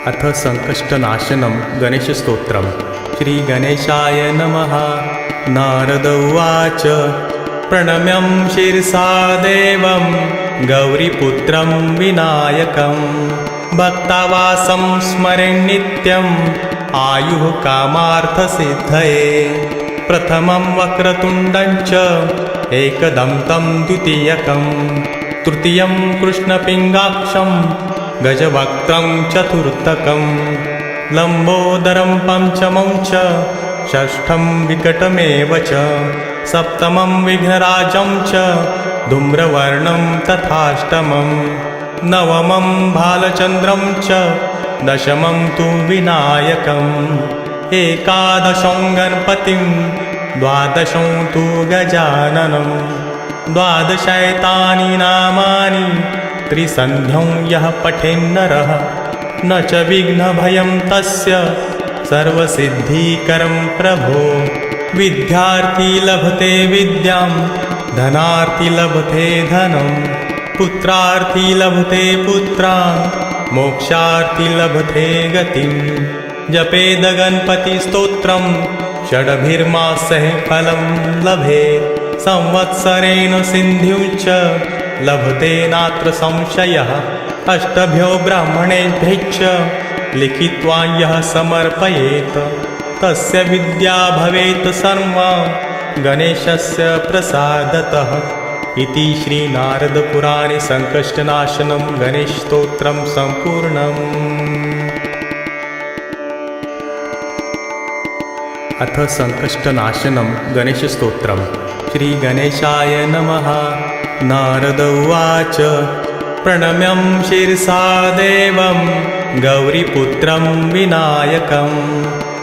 अथ संकष्टनाशनं गणेशस्तोत्रम्। श्रीगणेशाय नमः। नारद उवाच प्रणम्यं शिरसा देवं गौरीपुत्रं विनायकं भक्तावासं स्मरेन् नित्यम् आयुः कामार्थसिद्धये। प्रथमं वक्रतुण्डं च एकदन्तं द्वितीयकं तृतीयं कृष्णपिङ्गाक्षं गजवक्त्रं चतुर्थकं लम्बोदरं पञ्चमं च षष्ठं विकटमेव च सप्तमं विघ्नराजं च धूम्रवर्णं तथाष्टमं नवमं भालचन्द्रं च दशमं तु विनायकम् एकादशं गणपतिं द्वादशं तु गजाननं द्वादशैतानि नामानि त्रिसन्ध्यं यः पठेन्नरः न च विघ्नभयं तस्य सर्वसिद्धिकरं प्रभो। विद्यार्थी लभते विद्यां धनार्थी लभते धनं पुत्रार्थी लभते पुत्रान् मोक्षार्थी लभते गतिं। जपेद गणपतिस्तोत्रं षड्भिर्मासैः फलं लभेत् संवत्सरेण सिद्धिं च लभते नात्र संशयः। अष्टभ्यो ब्राह्मणेभ्यश्च लिखित्वा यः समर्पयेत् तस्य विद्या भवेत् सर्वा गणेशस्य प्रसादतः। इति श्रीनारदपुराणे संकष्टनाशनं गणेशस्तोत्रं सम्पूर्णम्। अथ संकष्टनाशनं गणेशस्तोत्रम्। श्रीगणेशाय नमः। नारद उवाच प्रणम्यं शिरसा देवं गौरीपुत्रं विनायकं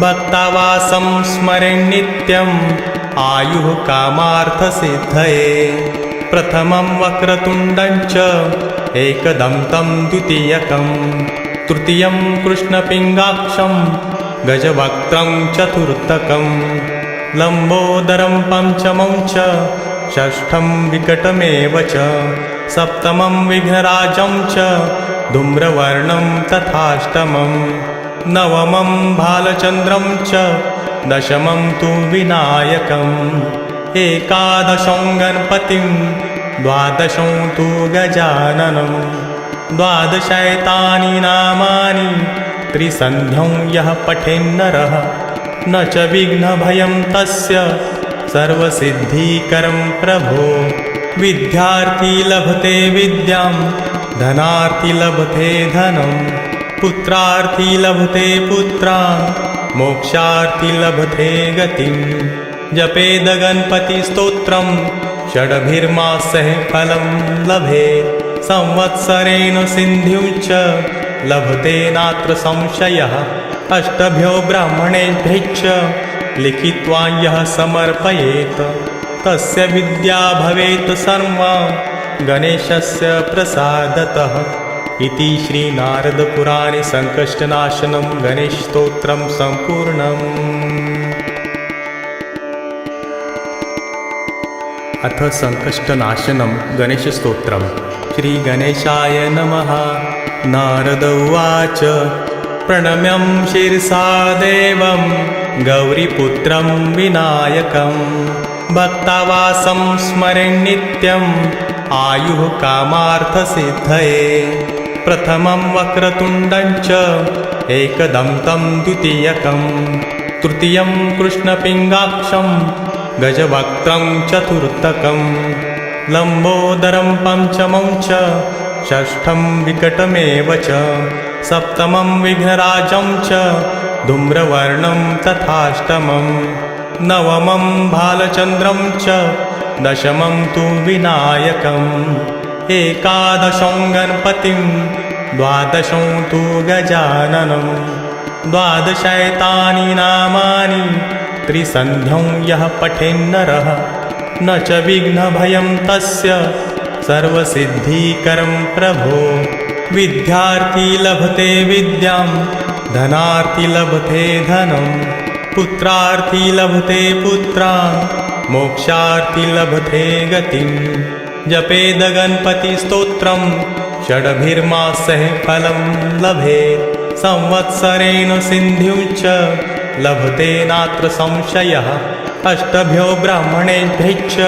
भक्तावासं स्मरेन् नित्यम् आयुः कामार्थसिद्धये। प्रथमं वक्रतुण्डं च एकदन्तं द्वितीयकं तृतीयं कृष्णपिङ्गाक्षं गजवक्त्रं चतुर्थकं लम्बोदरं पञ्चमं च षष्ठं विकटमेव च सप्तमं विघ्नराजं च धूम्रवर्णं तथाष्टमं नवमं भालचन्द्रं च दशमं तु विनायकम् एकादशं गणपतिं द्वादशं तु गजाननं द्वादशैतानि नामानि त्रिसन्ध्यं यः पठेन्नरः न च विघ्नभयं तस्य सर्वसिद्धिकरं प्रभो। विद्यार्थी लभते विद्यां धनार्थी लभते धनं पुत्रार्थी लभते पुत्रान् मोक्षार्थी लभते गतिं। जपेद गणपतिस्तोत्रं षड्भिर्मासैः फलं लभेत् संवत्सरेण सिद्धिं च लभते नात्र संशयः। अष्टभ्यो ब्राह्मणेभ्यश्च लिखित्वा यः समर्पयेत् तस्य विद्या भवेत् सर्वा गणेशस्य प्रसादतः। इति श्रीनारदपुराणे संकष्टनाशनं गणेशस्तोत्रं सम्पूर्णम्। अथ संकष्टनाशनं गणेशस्तोत्रम्। श्रीगणेशाय नमः। नारद उवाच प्रणम्यं शिरसा देवं गौरीपुत्रं विनायकं भक्तावासं स्मरेन् नित्यम् आयुः कामार्थसिद्धये। प्रथमं वक्रतुण्डं च एकदन्तं द्वितीयकं तृतीयं कृष्णपिङ्गाक्षं गजवक्त्रं चतुर्थकं लम्बोदरं पञ्चमं च षष्ठं विकटमेव च सप्तमं विघ्नराजं च धूम्रवर्णं तथाष्टमं नवमं भालचन्द्रं च दशमं तु विनायकम् एकादशं गणपतिं द्वादशं तु गजाननं द्वादशैतानि नामानि त्रिसन्ध्यं यः पठेन्नरः न च विघ्नभयं तस्य सर्वसिद्धिकरं प्रभो। विद्यार्थी लभते विद्यां धनार्थी लभते धनं पुत्रार्थी लभते पुत्रान् मोक्षार्थी लभते गतिं। जपेद गणपतिस्तोत्रं षडभिर्मासैः फलं लभेत् संवत्सरेण सिन्धुं च लभते नात्र संशयः अष्टभ्यो ब्राह्मणेभ्यश्च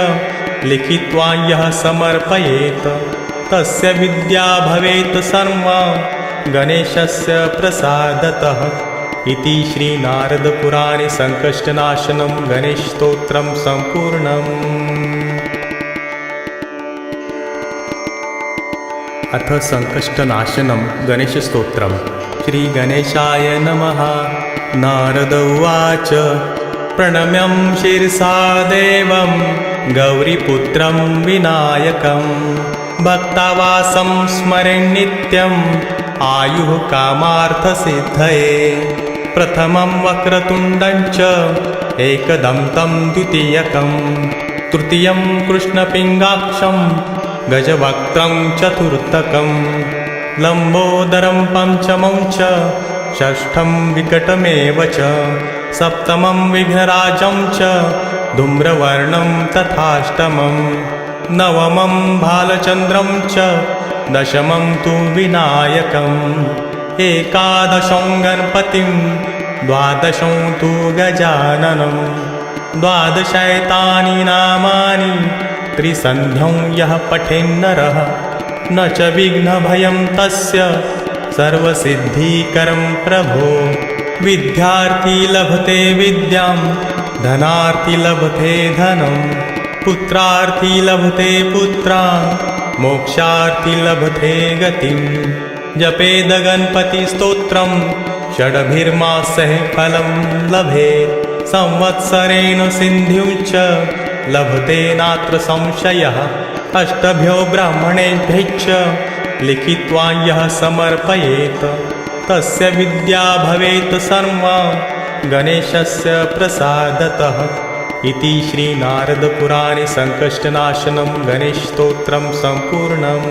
लिखित्वा यः समर्पयेत् तस्य विद्या भवेत् सर्वा गणेशस्य प्रसादतः इति श्रीनारदपुराणे संकष्टनाशनं गणेशस्तोत्रं सम्पूर्णम्। अथ संकष्टनाशनं गणेशस्तोत्रं। श्रीगणेशाय नमः। नारद उवाच प्रणम्यं शिरसा देवं गौरीपुत्रं विनायकं भक्तावासं स्मरेन् नित्यम् आयुः कामार्थसिद्धये प्रथमं वक्रतुण्डं च एकदन्तं द्वितीयकं तृतीयं कृष्णपिङ्गाक्षं गजवक्त्रं चतुर्थकं लम्बोदरं पञ्चमं च षष्ठं विकटमेव च सप्तमं विघ्नराजं च धूम्रवर्णं तथाष्टमं नवमं भालचन्द्रं च दशमं तु विनायकम् एकादशं गणपतिं द्वादशं तु गजाननं द्वादशैतानि नामानि त्रिसन्ध्यं यः पठेन्नरः न च विघ्नभयं तस्य सर्वसिद्धिकरं प्रभो विद्यार्थी लभते विद्यां धनार्थी लभते धनं पुत्रार्थी लभते पुत्रान् मोक्षार्थी लभते गतिं जपेद गणपतिस्तोत्रं षडभिर्मासैः फलं लभेत् संवत्सरेण सिन्धुं च लभते नात्र संशयः अष्टभ्यो ब्राह्मणेभ्यश्च लिखित्वा यः समर्पयेत् तस्य विद्या भवेत् सर्वा गणेशस्य प्रसादतः इति श्रीनारदपुराणे संकष्टनाशनं गणेशस्तोत्रं सम्पूर्णम्।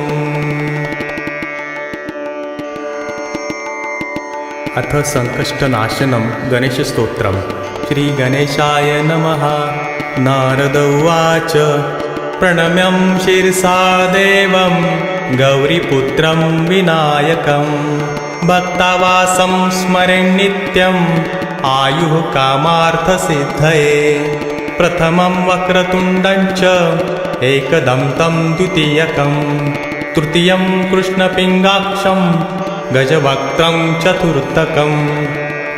अथ संकष्टनाशनं गणेशस्तोत्रं। श्रीगणेशाय नमः। नारद उवाच प्रणम्यं शिरसा देवं गौरीपुत्रं विनायकं भक्तावासं स्मरेन् नित्यम् आयुः कामार्थसिद्धये प्रथमं वक्रतुण्डं च एकदन्तं द्वितीयकं तृतीयं कृष्णपिङ्गाक्षं गजवक्त्रं चतुर्थकं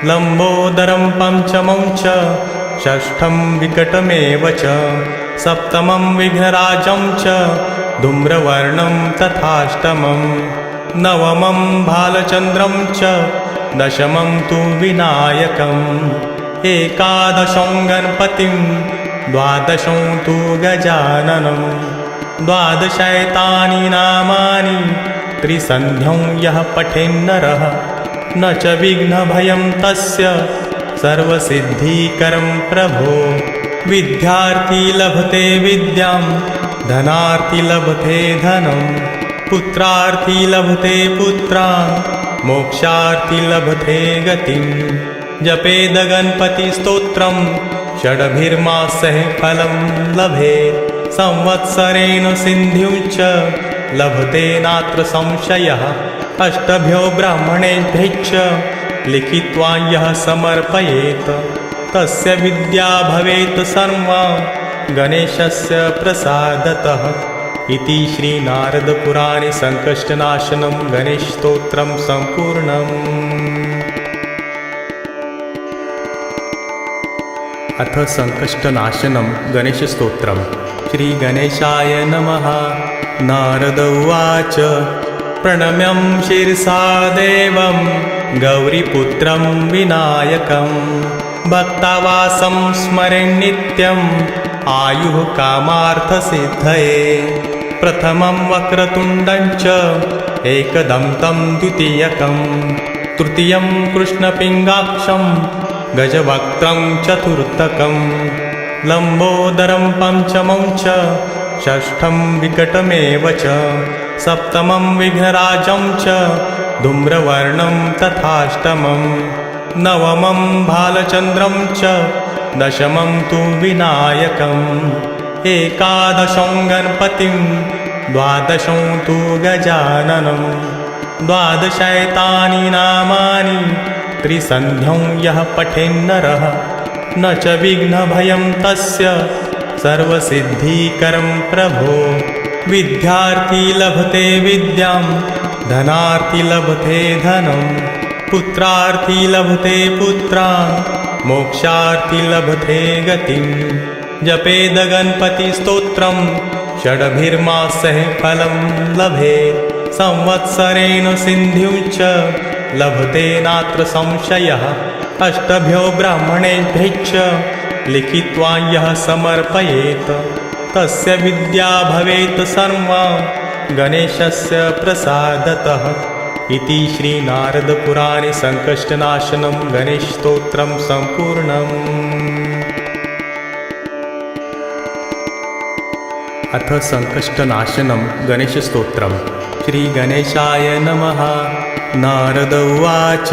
लम्बोदरं पञ्चमं च षष्ठं विकटमेव च सप्तमं विघ्नराजं च धूम्रवर्णं तथाष्टमं नवमं भालचन्द्रं च दशमं तु विनायकम् एकादशं गणपतिं द्वादशं तु गजाननं द्वादशैतानि नामानि त्रिसन्ध्यं यः पठेन्नरः न च विघ्नभयं तस्य सर्वसिद्धिकरं प्रभो विद्यार्थी लभते विद्यां धनार्थी लभते धनं पुत्रार्थी लभते पुत्रान् मोक्षार्थी लभते गतिं जपेद गणपतिस्तोत्रं षडभिर्मासैः फलं लभेत् संवत्सरेण सिन्धुं च लभते नात्र संशयः अष्टभ्यो ब्राह्मणेभ्यश्च लिखित्वा यः समर्पयेत् तस्य विद्या भवेत् सर्वा गणेशस्य प्रसादतः इति श्रीनारदपुराणे संकष्टनाशनं गणेशस्तोत्रं सम्पूर्णम्। अथ संकष्टनाशनं गणेशस्तोत्रं। श्रीगणेशाय नमः। नारद उवाच प्रणम्यं शिरसा देवं गौरीपुत्रं विनायकं भक्तावासं स्मरेन् नित्यम् आयुः कामार्थसिद्धये प्रथमं वक्रतुण्डं च एकदन्तं द्वितीयकं तृतीयं कृष्णपिङ्गाक्षं गजवक्त्रं चतुर्थकं लम्बोदरं पञ्चमं च षष्ठं विकटमेव च सप्तमं विघ्नराजं च धूम्रवर्णं तथाष्टमं नवमं भालचन्द्रं च दशमं तु विनायकम् एकादशं गणपतिं द्वादशं तु गजाननं द्वादशैतानि नामानि त्रिसन्ध्यं यः पठेन्नरः न च विघ्नभयं तस्य सर्वसिद्धिकरं प्रभो विद्यार्थी लभते विद्यां धनार्थी लभते धनं पुत्रार्थी लभते पुत्रान् मोक्षार्थी लभते गतिं जपेद गणपतिस्तोत्रं षड्भिर्मासैः फलं लभेत् संवत्सरेण सिद्धिं च लभते नात्र संशयः अष्टभ्यो ब्राह्मणेभ्यश्च लिखित्वा यः समर्पयेत् तस्य विद्या भवेत् सर्वा गणेशस्य प्रसादतः इति श्रीनारदपुराणे संकष्टनाशनं गणेशस्तोत्रं सम्पूर्णम्। अथ संकष्टनाशनं गणेशस्तोत्रं श्रीगणेशाय नमः। नारद उवाच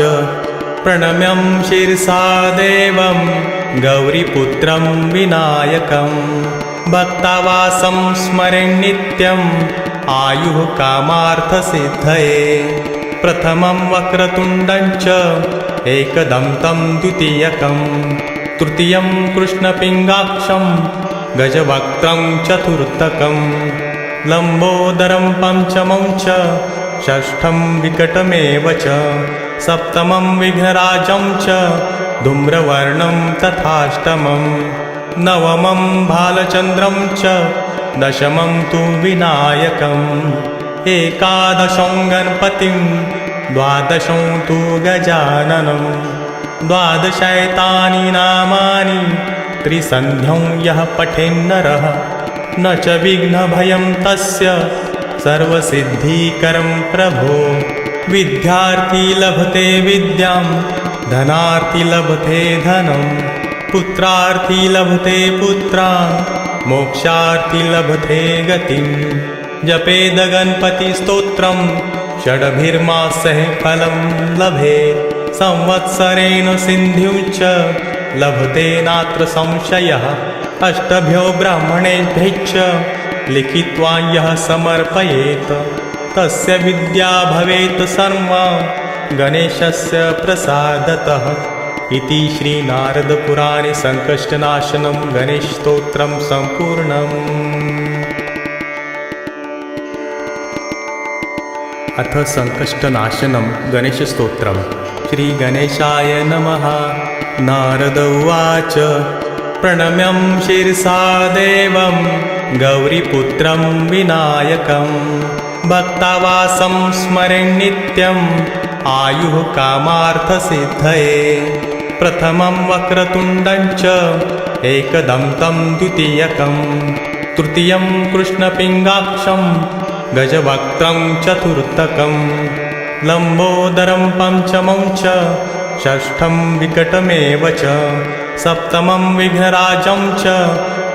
प्रणम्यं शिरसा देवं गौरीपुत्रं विनायकं भक्तावासं स्मरेन् नित्यम् आयुः कामार्थसिद्धये प्रथमं वक्रतुण्डं च एकदन्तं द्वितीयकं तृतीयं कृष्णपिङ्गाक्षं गजवक्त्रं चतुर्थकं लम्बोदरं पञ्चमं च षष्ठं विकटमेव च सप्तमं विघ्नराजं च धूम्रवर्णं तथाष्टमं नवमं भालचन्द्रं च दशमं तु विनायकम् एकादशं गणपतिं द्वादशं तु गजाननं द्वादशैतानि नामानि त्रिसन्ध्यं यः पठेन्नरः न च विघ्नभयं तस्य सर्वसिद्धिकरं प्रभो विद्यार्थी लभते विद्यां धनार्थी लभते धनं पुत्रार्थी लभते पुत्रान् मोक्षार्थी लभते गतिं जपेद गणपतिस्तोत्रं षड्भिर्मासैः फलं लभेत् संवत्सरेण सिद्धिं च लभते नात्र संशयः अष्टभ्यो ब्राह्मणेभ्यश्च लिखित्वा यः समर्पयेत् तस्य विद्या भवेत् सर्वा गणेशस्य प्रसादतः इति श्रीनारदपुराणे संकष्टनाशनं गणेशस्तोत्रं सम्पूर्णम्। अथ संकष्टनाशनं गणेशस्तोत्रं श्रीगणेशाय नमः। नारद उवाच प्रणम्यं शिरसा देवं गौरीपुत्रं विनायकं भक्तावासं स्मरेन् नित्यम् आयुः कामार्थसिद्धये प्रथमं वक्रतुण्डं च एकदन्तं द्वितीयकं तृतीयं कृष्णपिङ्गाक्षं गजवक्त्रं चतुर्थकं लम्बोदरं पञ्चमं च षष्ठं विकटमेव च सप्तमं विघ्नराजं च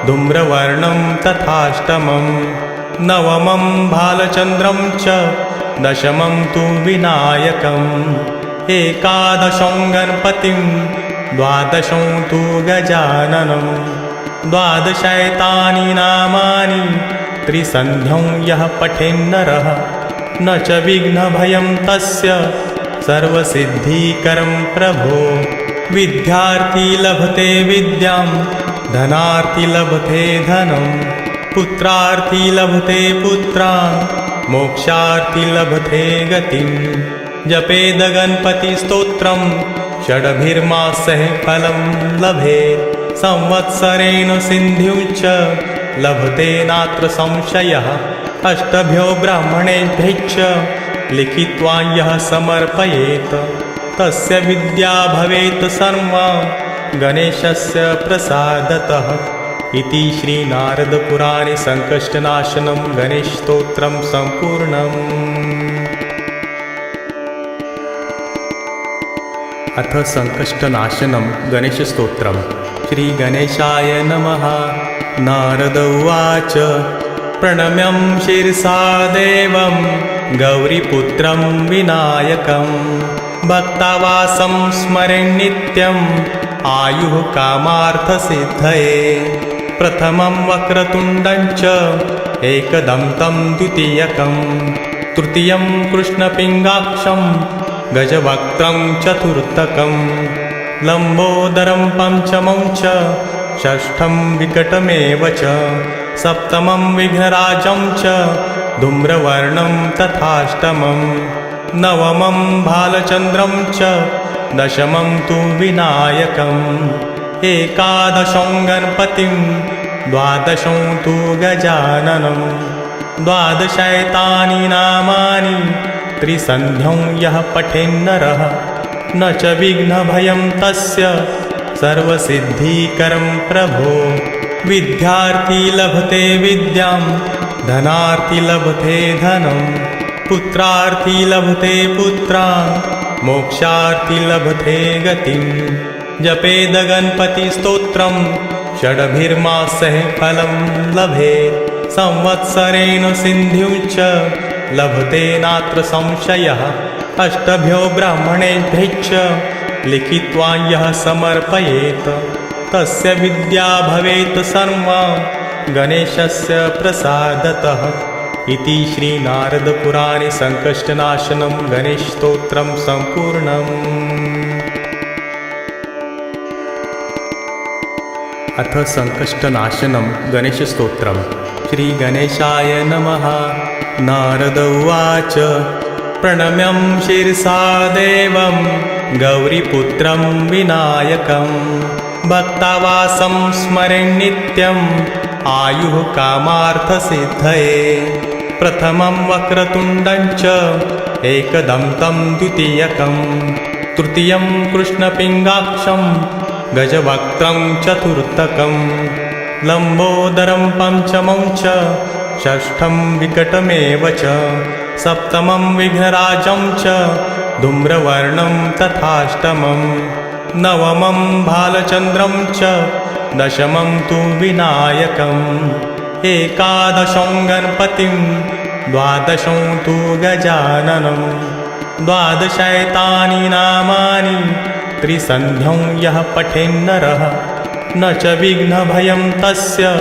धूम्रवर्णं तथाष्टमं नवमं भालचन्द्रं च दशमं तु विनायकम् एकादशं गणपतिं द्वादशं तु गजाननं द्वादशैतानि नामानि त्रिसन्ध्यं यः पठेन्नरः न च विघ्नभयं तस्य सर्वसिद्धिकरं प्रभो विद्यार्थी लभते विद्यां धनार्थी लभते धनं पुत्रार्थी लभते पुत्रान् मोक्षार्थी लभते गतिं जपेद गणपतिस्तोत्रं षड्भिर्मासैः फलं लभेत् संवत्सरेण सिद्धिं च लभते नात्र संशयः अष्टभ्यो ब्राह्मणेभ्यश्च लिखित्वा यः समर्पयेत् तस्य विद्या भवेत् सर्वा गणेशस्य प्रसादतः इति श्रीनारदपुराणे संकष्टनाशनं गणेशस्तोत्रं सम्पूर्णम्। अथ संकष्टनाशनं गणेशस्तोत्रं श्रीगणेशाय नमः। नारद उवाच प्रणम्यं शिरसा देवं गौरीपुत्रं विनायकं भक्तावासं स्मरेन् नित्यम् आयुः कामार्थसिद्धये प्रथमं वक्रतुण्डं च एकदन्तं द्वितीयकं तृतीयं कृष्णपिङ्गाक्षं गजवक्त्रं चतुर्थकं लम्बोदरं पञ्चमं च षष्ठं विकटमेव च सप्तमं विघ्नराजं च धूम्रवर्णं तथाष्टमं नवमं भालचन्द्रं च दशमं तु विनायकम् एकादशं गणपतिं द्वादशं तु गजाननं द्वादशैतानि नामानि त्रिसन्ध्यं यः पठेन्नरः न च विघ्नभयं तस्य सर्वसिद्धिकरं प्रभो विद्यार्थी लभते विद्यां धनार्थी लभते धनं पुत्रार्थी लभते पुत्रान् मोक्षार्थी लभते गतिं जपेद गणपतिस्तोत्रं षड्भिर्मासैः फलं लभेत् संवत्सरेण सिद्धिं च लभते नात्र संशयः अष्टभ्यो ब्राह्मणेभ्यश्च लिखित्वा यः समर्पयेत् तस्य विद्या भवेत् सर्वा गणेशस्य प्रसादतः इति श्रीनारदपुराणे संकष्टनाशनं गणेशस्तोत्रं सम्पूर्णम्। अथ संकष्टनाशनं गणेशस्तोत्रं श्रीगणेशाय नमः। नारद उवाच प्रणम्यं शिरसा देवं गौरीपुत्रं विनायकं भक्तावासं स्मरेन् नित्यम् आयुः कामार्थसिद्धये प्रथमं वक्रतुण्डं च एकदन्तं द्वितीयकं तृतीयं कृष्णपिङ्गाक्षं गजवक्त्रं चतुर्थकं लम्बोदरं पञ्चमं च षष्ठं विकटमेव च सप्तमं विघ्नराजं च धूम्रवर्णं तथाष्टमं नवमं भालचन्द्रं च दशमं तु विनायकम् एकादशं गणपतिं द्वादशं तु गजाननं द्वादशैतानि नामानि त्रिसन्ध्यं यः पठेन्नरः न च विघ्नभयं तस्य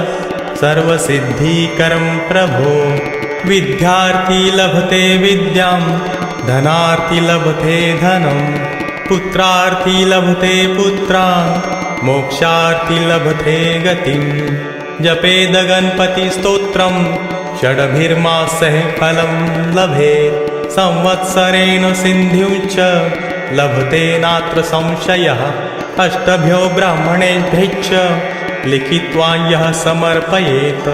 सर्वसिद्धिकरं प्रभो विद्यार्थी लभते विद्यां धनार्थी लभते धनं पुत्रार्थी लभते पुत्रान् मोक्षार्थी लभते गतिं जपेद गणपतिस्तोत्रं षड्भिर्मासैः फलं लभेत् संवत्सरेण सिद्धिं च लभते नात्र संशयः अष्टभ्यो ब्राह्मणेभ्यश्च लिखित्वा यः समर्पयेत्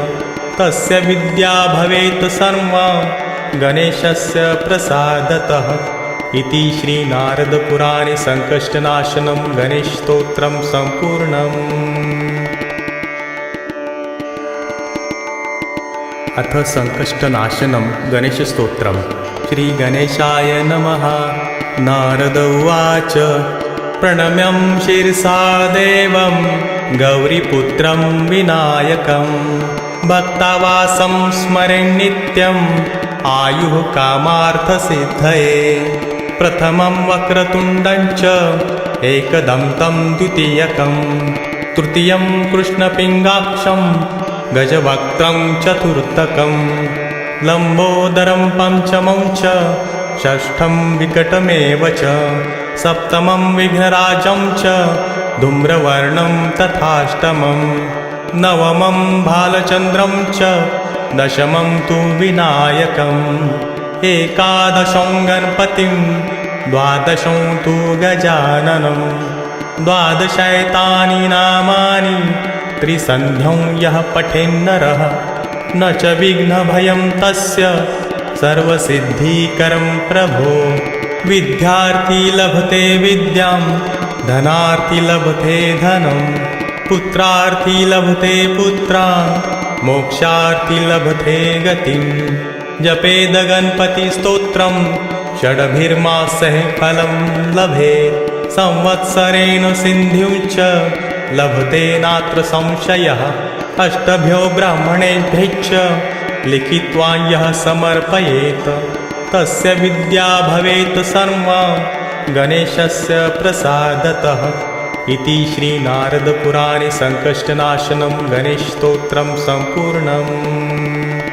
तस्य विद्या भवेत् सर्वा गणेशस्य प्रसादतः इति श्रीनारदपुराणे संकष्टनाशनं गणेशस्तोत्रं सम्पूर्णम्। अथ संकष्टनाशनं गणेशस्तोत्रं श्रीगणेशाय नमः। नारद उवाच प्रणम्यं शिरसा देवं गौरीपुत्रं विनायकं भक्तावासं स्मरेन् नित्यम् आयुः कामार्थसिद्धये प्रथमं वक्रतुण्डं च एकदन्तं द्वितीयकं तृतीयं कृष्णपिङ्गाक्षं गजवक्त्रं चतुर्थकं लम्बोदरं पञ्चमं च षष्ठं विकटमेव च सप्तमं विघ्नराजं च धूम्रवर्णं तथाष्टमं नवमं भालचन्द्रं च दशमं तु विनायकम् एकादशं गणपतिं द्वादशं तु गजाननं द्वादशैतानि नामानि त्रिसन्ध्यं यः पठेन्नरः न च विघ्नभयं तस्य सर्वसिद्धिकरं प्रभो विद्यार्थी लभते विद्यां धनार्थी लभते धनं पुत्रार्थी लभते पुत्रान् मोक्षार्थी लभते गतिं जपेद गणपतिस्तोत्रं षड्भिर्मासैः फलं लभेत् संवत्सरेण सिद्धिं च लभते नात्र संशयः अष्टभ्यो ब्राह्मणेभ्यश्च लिखित्वा यः समर्पयेत् तस्य विद्या भवेत् सर्वा गणेशस्य प्रसादतः इति श्रीनारदपुराणे सङ्कष्टनाशनं गणेशस्तोत्रं सम्पूर्णम्।